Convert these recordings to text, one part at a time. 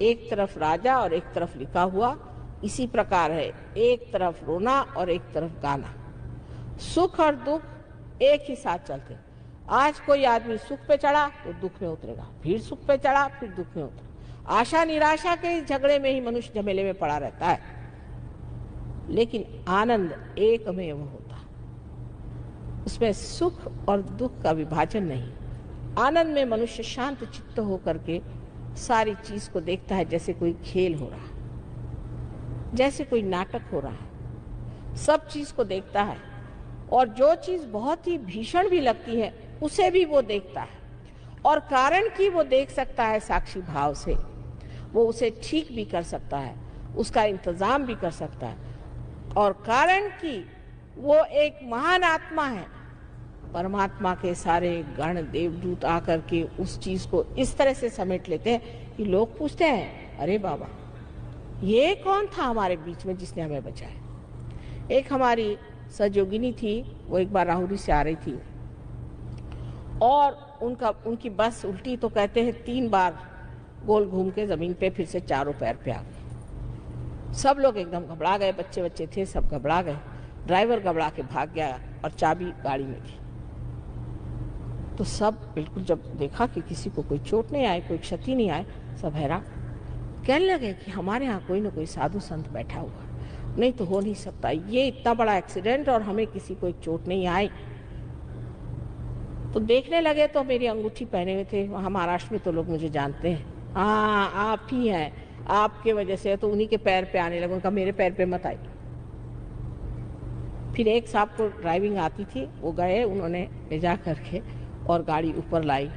एक तरफ राजा और एक तरफ लिखा हुआ। इसी प्रकार है, एक तरफ रोना और एक तरफ गाना। सुख और दुख एक ही साथ चलते। आज कोई आदमी सुख पे चढ़ा तो दुख में उतरेगा, फिर सुख पे चढ़ा फिर दुख में उतरेगा। आशा निराशा के झगड़े में ही मनुष्य झमेले में पड़ा रहता है, लेकिन आनंद एकमेव होता है, उसमें सुख और दुख का विभाजन नहीं। आनंद में मनुष्य शांत चित्त होकर के सारी चीज को देखता है, जैसे कोई खेल हो रहा है, जैसे कोई नाटक हो रहा है, सब चीज को देखता है। और जो चीज बहुत ही भीषण भी लगती है उसे भी वो देखता है, और कारण की वो देख सकता है साक्षी भाव से, वो उसे ठीक भी कर सकता है, उसका इंतजाम भी कर सकता है। और कारण की वो एक महान आत्मा है, परमात्मा के सारे गण देवदूत आकर के उस चीज को इस तरह से समेट लेते हैं कि लोग पूछते हैं, अरे बाबा ये कौन था हमारे बीच में जिसने हमें बचाया। एक हमारी सहयोगिनी थी, वो एक बार राहुरी से आ रही थी और उनकी बस उल्टी तो कहते हैं 3 बार गोल घूम के जमीन पे फिर से चारों पैर पे आ गई। सब लोग एकदम घबरा गए, बच्चे बच्चे थे सब घबरा गए, ड्राइवर घबरा के भाग गया और चाबी गाड़ी में थी। तो सब बिल्कुल जब देखा कि किसी को कोई चोट नहीं आई, कोई क्षति नहीं आई, सब हैरान, कहने लगे कि हमारे यहाँ कोई ना कोई साधु संत बैठा हुआ, नहीं तो हो नहीं सकता, ये इतना बड़ा एक्सीडेंट और हमें किसी को एक चोट नहीं आई। तो देखने लगे तो मेरी अंगूठी पहने हुए थे, वहाँ महाराष्ट्र में तो लोग मुझे जानते हैं, हाँ आप ही हैं, आपके वजह से, तो उन्हीं के पैर पे आने लगे। उनका मेरे पैर पे मत आई। फिर एक साहब को ड्राइविंग आती थी, वो गए, उन्होंने ले जा करके और गाड़ी ऊपर लाई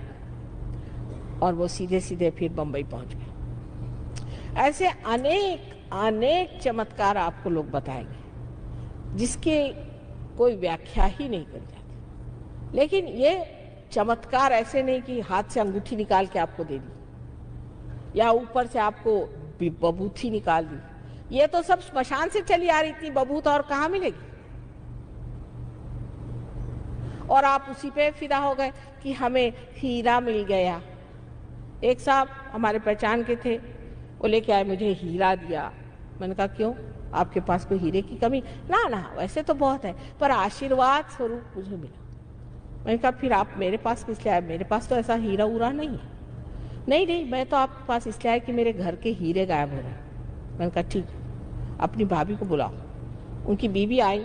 और वो सीधे सीधे फिर बम्बई पहुंच गए। ऐसे अनेक अनेक चमत्कार आपको लोग बताएंगे जिसकी कोई व्याख्या ही नहीं कर जाती। लेकिन ये चमत्कार ऐसे नहीं कि हाथ से अंगूठी निकाल के आपको दे दी या ऊपर से आपको बबूथी निकाल दी। ये तो सब स्मशान से चली आ रही थी बबूत, और कहाँ मिलेगी, और आप उसी पे फिदा हो गए कि हमें हीरा मिल गया। एक साहब हमारे पहचान के थे, वो लेके आए, मुझे हीरा दिया। मैंने कहा क्यों, आपके पास कोई हीरे की कमी? ना ना वैसे तो बहुत है, पर आशीर्वाद स्वरूप मुझे मिला। मैंने कहा फिर आप मेरे पास किस लिए आए? मेरे पास तो ऐसा हीरा उरा नहीं है। नहीं नहीं, मैं तो आपके पास इसलिए आया कि मेरे घर के हीरे गायब हो रहे हैं। मैंने कहा ठीक, अपनी भाभी को बुलाओ। उनकी बीवी आई,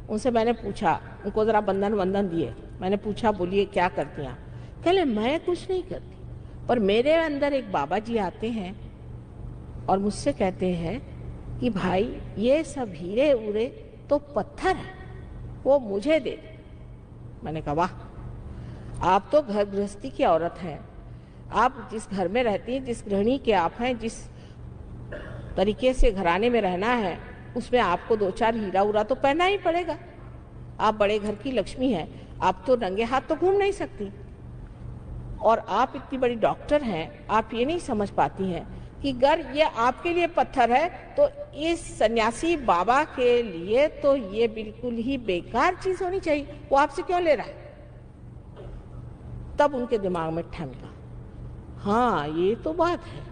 उनसे मैंने पूछा, उनको ज़रा बंधन वंदन दिए। मैंने पूछा बोलिए क्या करती हैं? कहले मैं कुछ नहीं करती, पर मेरे अंदर एक बाबा जी आते हैं और मुझसे कहते हैं कि भाई ये सब हीरे उरे तो पत्थर है, वो मुझे दे दे। मैंने कहा वाह, आप तो घर गृहस्थी की औरत हैं, आप जिस घर में रहती हैं, जिस गृहिणी के आप हैं, जिस तरीके से घराने में रहना है, उसमें आपको 2-4 हीरा उरा तो पहनना ही पड़ेगा। आप बड़े घर की लक्ष्मी हैं, आप तो नंगे हाथ तो घूम नहीं सकती। और आप इतनी बड़ी डॉक्टर हैं, आप ये नहीं समझ पाती हैं कि अगर ये आपके लिए पत्थर है तो इस सन्यासी बाबा के लिए तो ये बिल्कुल ही बेकार चीज होनी चाहिए, वो आपसे क्यों ले रहा है? तब उनके दिमाग में ठनका, हाँ ये तो बात है।